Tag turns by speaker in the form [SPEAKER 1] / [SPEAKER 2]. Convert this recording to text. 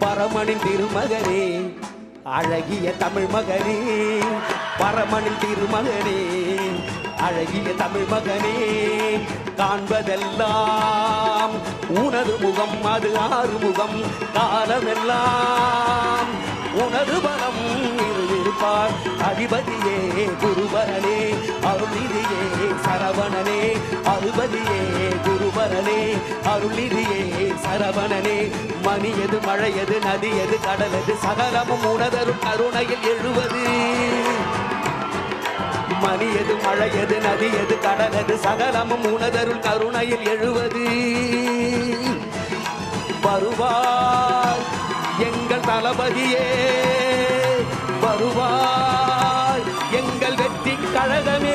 [SPEAKER 1] பரமனின் திருமகனே அழகிய தமிழ் மகனே, பரமனின் திருமகனே அழகிய தமிழ் மகனே, காண்பதெல்லாம் உனது முகம், அது ஆறுமுகம், காலமெல்லாம் உனது பலம் இருப்பார். அதிபதியே குருபரனே, அருள்நிதியே சரவணனே, அதிபதியே குருபரனே, அருள்நிதியே சரவணனே. மணியது மழையது நதியது கடலது சகலமும் உனதரும் கருணையில் எழுவது. மணியது மழையது நதியது கடலது சகலமும் உனதருள் கருணையில் எழுவது. வருவாய் எங்கள் தளபதியே, வருவாய் எங்கள் வெற்றி கழகமே.